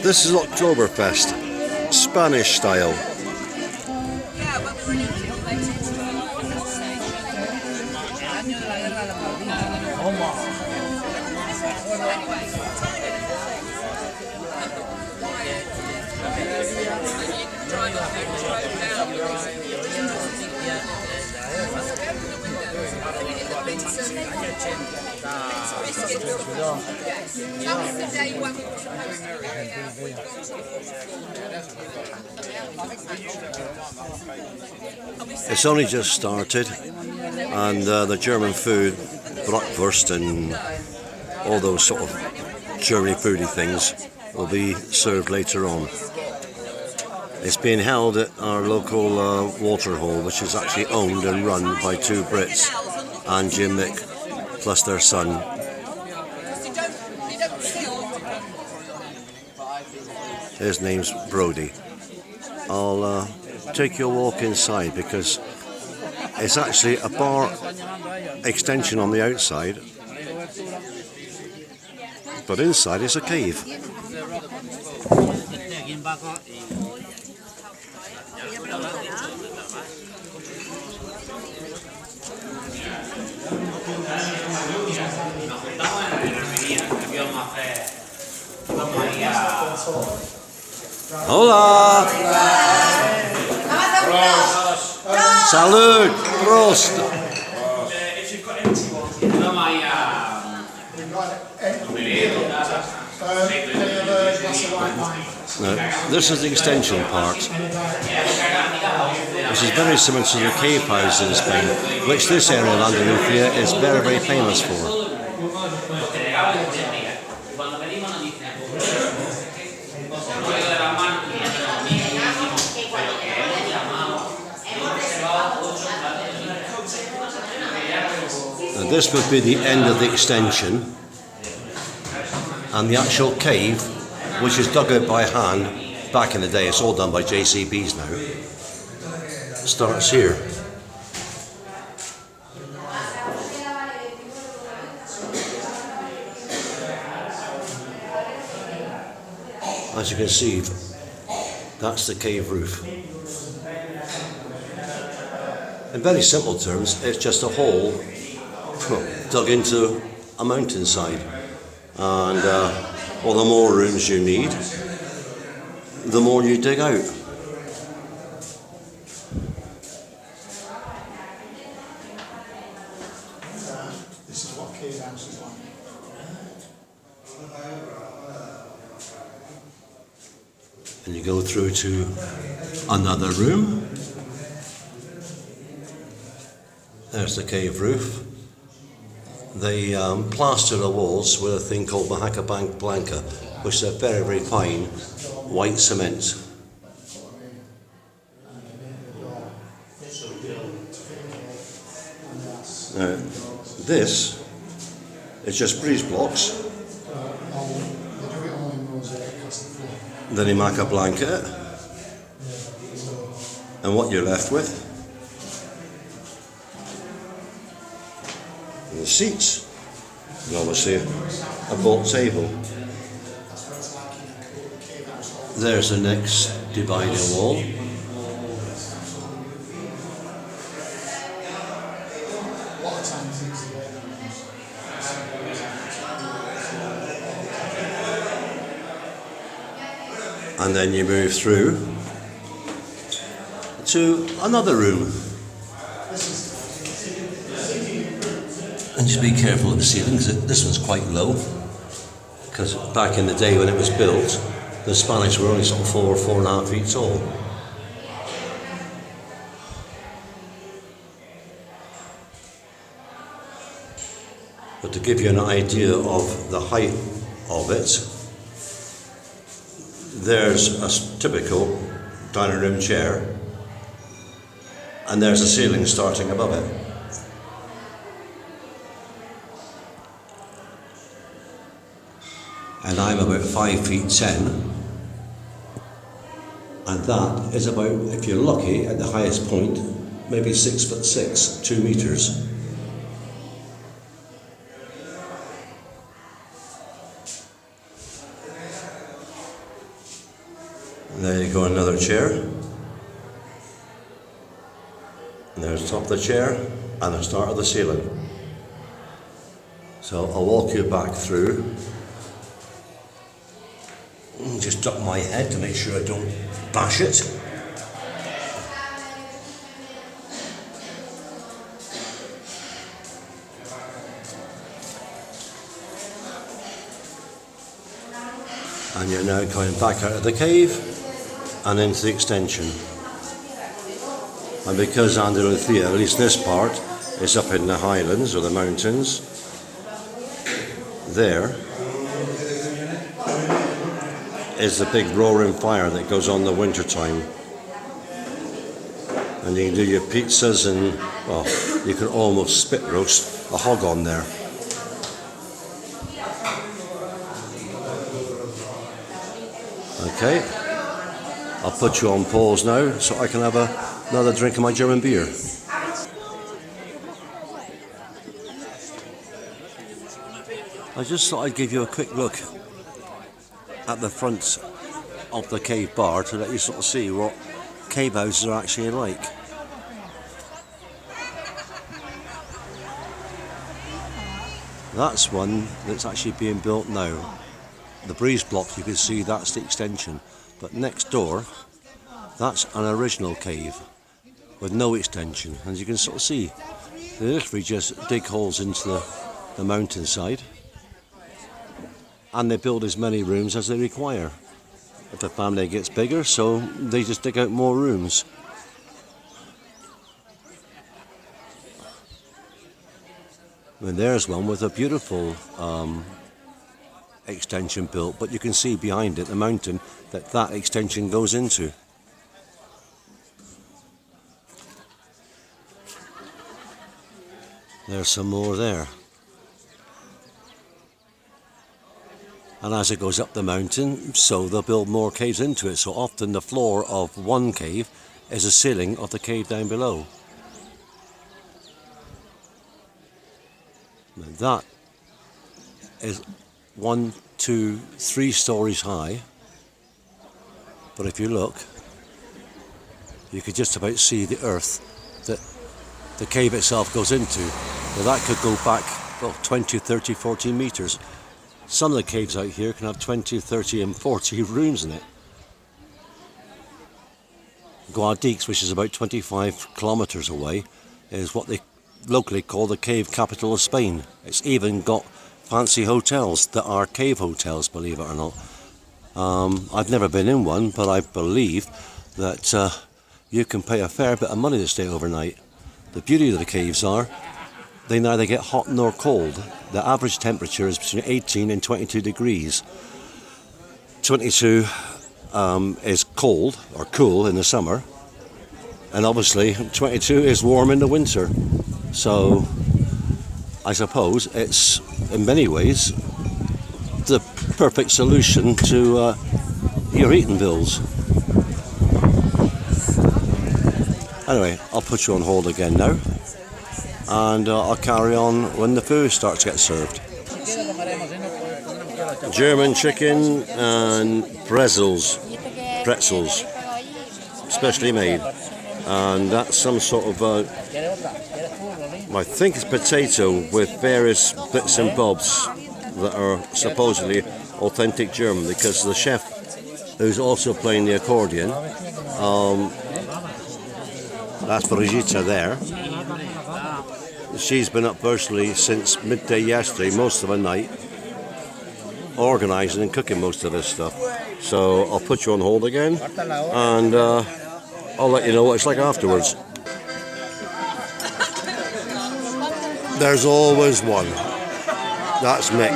This is Oktoberfest, Spanish style. It's only just started, and the German food, bratwurst and all those sort of Germany foodie things will be served later on. It's being held at our local water hole, which is actually owned and run by two Brits, and Jim Mick, plus their son. His name's Brody. I'll take you a walk inside because it's actually a bar extension on the outside, but inside it's a cave. Hola! Salud! Prost! If you've got empty ones here. Now, this is the extension part, which is very similar to the cave houses in Spain, which this area of Andalucia is very, very famous for. Now, this would be the end of the extension, and the actual cave, which is dug out by hand back in the day, it's all done by JCBs now, starts here. As you can see, that's the cave roof. In very simple terms, it's just a hole dug into a mountainside, and well, the more rooms you need, the more you dig out. This is what cave house is like. And you go through to another room. There's the cave roof. They plaster the walls with a thing called Mahaca Blanca, which is a very, very fine white cement. Now, this is just breeze blocks. Then you Mahaca Blanca, and what you're left with the seats, and obviously a bolt table. There's the next dividing wall. And then you move through to another room. And just be careful of the ceiling, because this one's quite low. Because back in the day when it was built, the Spanish were only sort of 4.5 feet tall. But to give you an idea of the height of it, there's a typical dining room chair, and there's a ceiling starting above it. And I'm about 5 feet 10, and that is about, if you're lucky, at the highest point, maybe 6'6", 2 meters. And there you go, another chair. And there's the top of the chair and the start of the ceiling. So I'll walk you back through. Just duck my head to make sure I don't bash it. And you're now coming back out of the cave and into the extension. And because Andalucia, at least this part, is up in the highlands or the mountains, there is the big roaring fire that goes on the winter time. And you can do your pizzas and, well, you can almost spit roast a hog on there. Okay, I'll put you on pause now so I can have another drink of my German beer. I just thought I'd give you a quick look at the front of the cave bar to let you sort of see what cave houses are actually like. That's one that's actually being built now. The breeze block, you can see that's the extension, but next door that's an original cave with no extension, and you can sort of see they literally just dig holes into the mountainside and they build as many rooms as they require. If the family gets bigger, so they just dig out more rooms. And there's one with a beautiful extension built, but you can see behind it the mountain that extension goes into. There's some more there. And as it goes up the mountain, so they'll build more caves into it. So often the floor of one cave is the ceiling of the cave down below. Now that is 1, 2, 3 stories high, but if you look, you could just about see the earth that the cave itself goes into. Now that could go back 20, 30, 40 metres. Some of the caves out here can have 20, 30 and 40 rooms in it. Guadix, which is about 25 kilometres away, is what they locally call the cave capital of Spain. It's even got fancy hotels that are cave hotels, believe it or not. I've never been in one, but I believe that you can pay a fair bit of money to stay overnight. The beauty of the caves are they neither get hot nor cold. The average temperature is between 18 and 22 degrees. 22 is cold or cool in the summer, and obviously 22 is warm in the winter. So I suppose it's in many ways the perfect solution to your eating bills. Anyway, I'll put you on hold again now, and I'll carry on when the food starts to get served. German chicken and pretzels, specially made, and that's some sort of I think it's potato with various bits and bobs that are supposedly authentic German, because the chef, who's also playing the accordion, that's Brigitte there. She's been up virtually since midday yesterday, most of the night, organising and cooking most of this stuff. So I'll put you on hold again, and I'll let you know what it's like afterwards. There's always one. That's Mick.